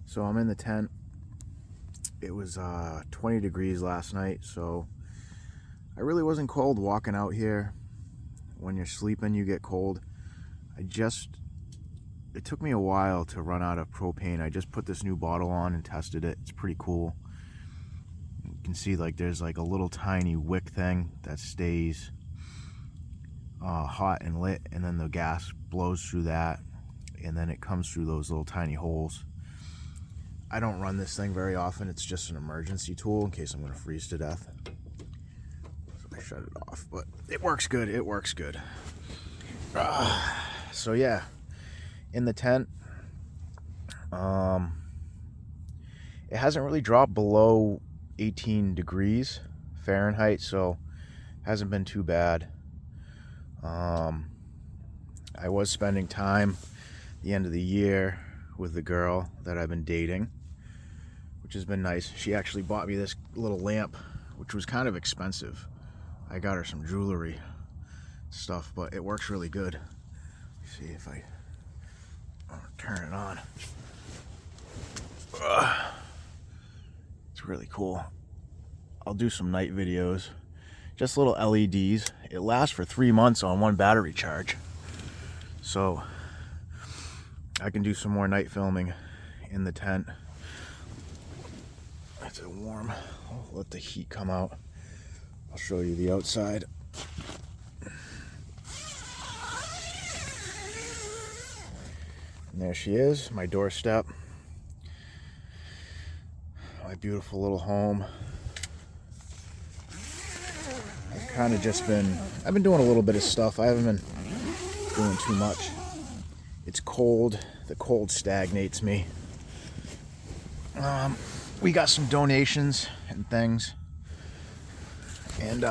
So I'm in the tent. It was 20 degrees last night, so I really wasn't cold walking out here. When you're sleeping, you get cold. It took me a while to run out of propane. I just put this new bottle on and tested it. It's pretty cool. You can see like there's like a little tiny wick thing that stays hot and lit, and then the gas blows through that, and then it comes through those little tiny holes. I don't run this thing very often. It's just an emergency tool in case I'm going to freeze to death. So I shut it off, but it works good. It works good. So yeah, in the tent, it hasn't really dropped below 18 degrees Fahrenheit, so it hasn't been too bad. I was spending time at the end of the year with the girl that I've been dating, which has been nice. She actually bought me this little lamp, which was kind of expensive. I got her some jewelry stuff, but it works really good. Let's see if I turn it on. It's really cool. I'll do some night videos. Just little LEDs. It lasts for 3 months on one battery charge. So I can do some more night filming in the tent. It's warm. I'll let the heat come out. I'll show you the outside. And there she is, my doorstep. My beautiful little home. I've been doing a little bit of stuff. I haven't been doing too much. It's cold. The cold stagnates me. We got some donations and things. And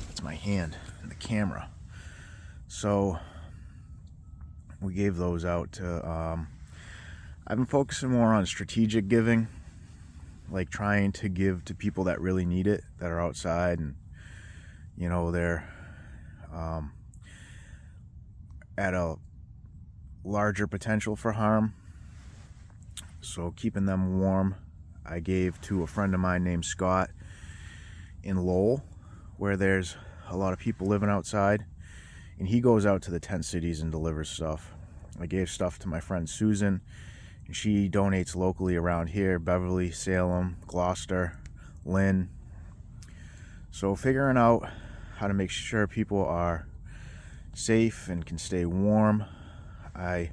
it's my hand and the camera. So we gave those out to, I've been focusing more on strategic giving, like trying to give to people that really need it, that are outside and, you know, they're at a larger potential for harm. So keeping them warm. I gave to a friend of mine named Scott in Lowell, where there's a lot of people living outside, and he goes out to the tent cities and delivers stuff. I gave stuff to my friend Susan, and she donates locally around here: Beverly, Salem, Gloucester, Lynn. So figuring out how to make sure people are safe and can stay warm. I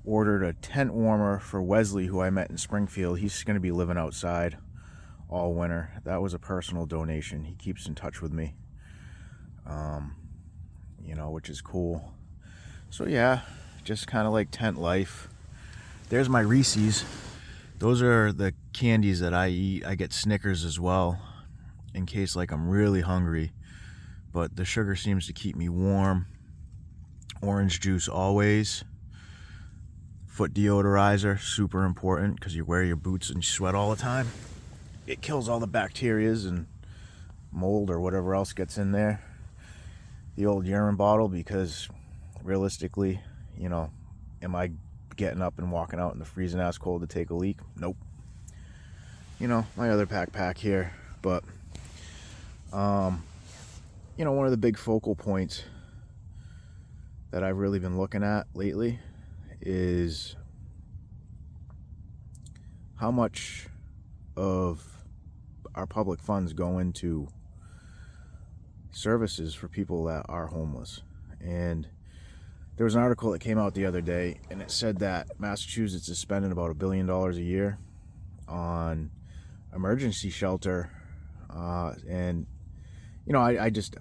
ordered a tent warmer for Wesley, who I met in Springfield. He's going to be living outside all winter. That was a personal donation. He keeps in touch with me, you know, which is cool. So yeah, just kind of like tent life. There's my Reese's. Those are the candies that I eat. I get Snickers as well, in case like I'm really hungry, but the sugar seems to keep me warm. Orange juice always. Foot deodorizer, super important, because you wear your boots and you sweat all the time. It kills all the bacterias and mold or whatever else gets in there. The old urine bottle, because realistically, you know, am I getting up and walking out in the freezing ass cold to take a leak? Nope. You know, my other backpack here. But you know, one of the big focal points that I've really been looking at lately is how much of our public funds go into services for people that are homeless. And there was an article that came out the other day, and it said that Massachusetts is spending about $1 billion a year on emergency shelter. And you know, I just,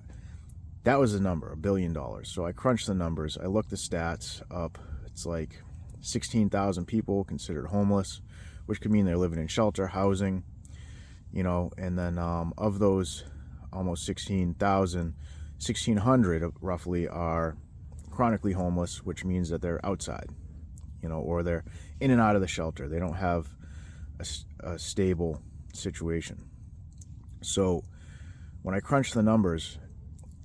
that was the number, $1 billion. So I crunched the numbers. I looked the stats up. It's like 16,000 people considered homeless, which could mean they're living in shelter, housing, you know, and then of those almost 16,000, 1,600 roughly are chronically homeless, which means that they're outside, you know, or they're in and out of the shelter. They don't have a stable situation. So when I crunched the numbers,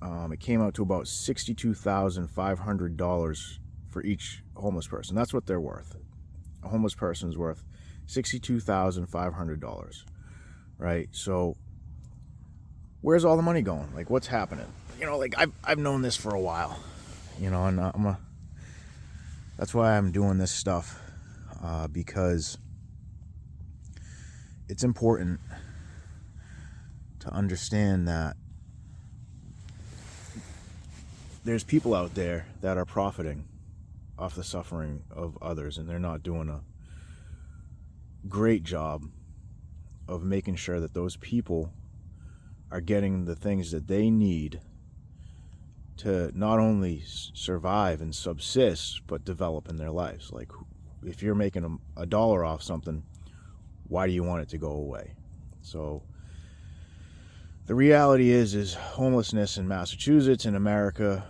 it came out to about $62,500 for each homeless person. That's what they're worth. a homeless person is worth $62,500, right? So where's all the money going? Like, what's happening? Like, I've known this for a while, and that's why I'm doing this stuff, because it's important to understand that there's people out there that are profiting off the suffering of others, and they're not doing a great job of making sure that those people are getting the things that they need to not only survive and subsist, but develop in their lives. Like, if you're making a dollar off something, why do you want it to go away? So the reality is homelessness in Massachusetts and America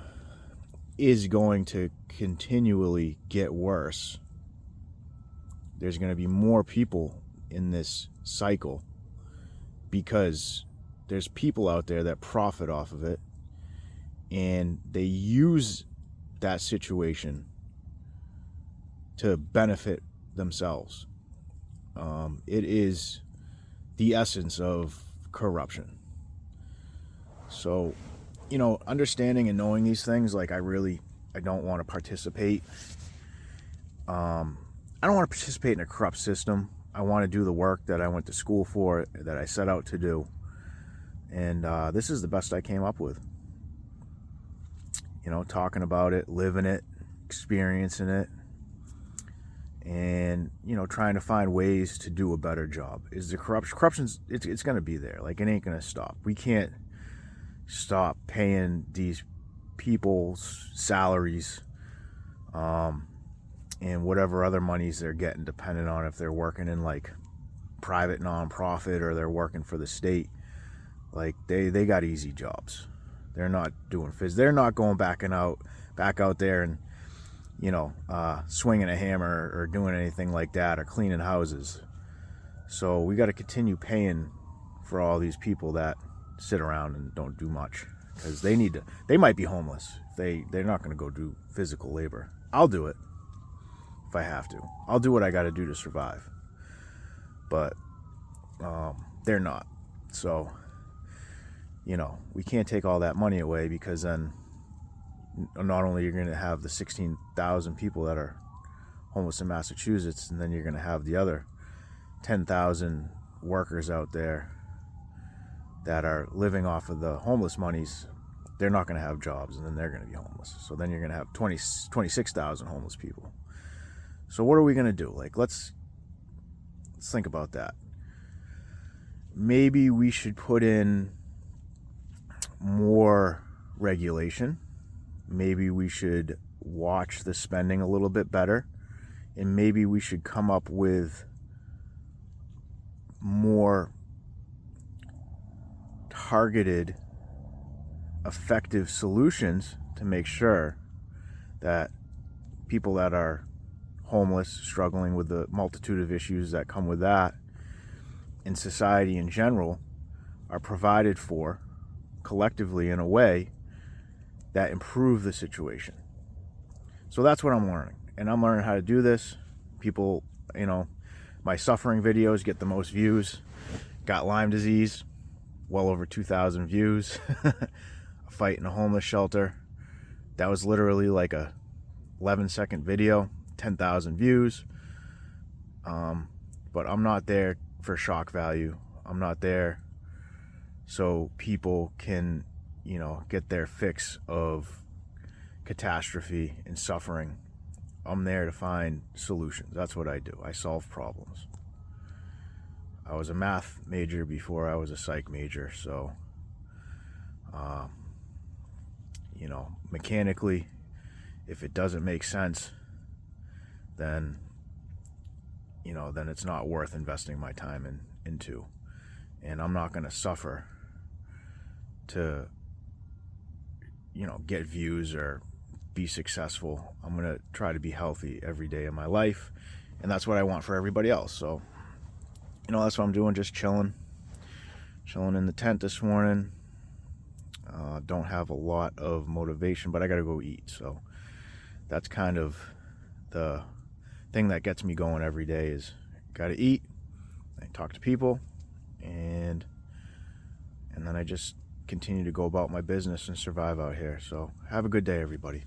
is going to continually get worse. There's going to be more people in this cycle because there's people out there that profit off of it, and they use that situation to benefit themselves. It is the essence of corruption. So, understanding and knowing these things, like, I don't want to participate. I don't want to participate in a corrupt system. I want to do the work that I went to school for, that I set out to do. And this is the best I came up with. Talking about it, living it, experiencing it, and, trying to find ways to do a better job. Is the corruption's, it's going to be there. Like, it ain't going to stop. We can't stop paying these people's salaries, and whatever other monies they're getting, depending on if they're working in, like, private nonprofit or they're working for the state. Like, they got easy jobs. They're not doing they're not going back out there and, swinging a hammer or doing anything like that, or cleaning houses. So we got to continue paying for all these people that sit around and don't do much, because they might be homeless. They're not going to go do physical labor. I'll do it if I have to. I'll do what I got to do to survive. But they're not. So, we can't take all that money away, because then not only you're going to have the 16,000 people that are homeless in Massachusetts, and then you're going to have the other 10,000 workers out there that are living off of the homeless monies. They're not going to have jobs, and then they're going to be homeless. So then you're going to have 26,000 homeless people. So what are we going to do? Like, let's think about that. Maybe we should put in more regulation. Maybe we should watch the spending a little bit better, and maybe we should come up with more targeted, effective solutions to make sure that people that are homeless, struggling with the multitude of issues that come with that, in society in general, are provided for collectively in a way that improve the situation. So that's what I'm learning, and I'm learning how to do this. People, my suffering videos get the most views. Got Lyme disease, well over 2,000 views. A fight in a homeless shelter, that was literally like a 11-second video, 10,000 views. But I'm not there for shock value. I'm not there so people can, get their fix of catastrophe and suffering. I'm there to find solutions. That's what I do. I solve problems. I was a math major before I was a psych major, so mechanically, if it doesn't make sense, then it's not worth investing my time into. And I'm not going to suffer to get views or be successful. I'm going to try to be healthy every day of my life, and that's what I want for everybody else. So that's what I'm doing, just chilling in the tent this morning. Don't have a lot of motivation, but I gotta go eat, so that's kind of the thing that gets me going every day is gotta eat, I talk to people, and then I just continue to go about my business and survive out here. So have a good day, everybody.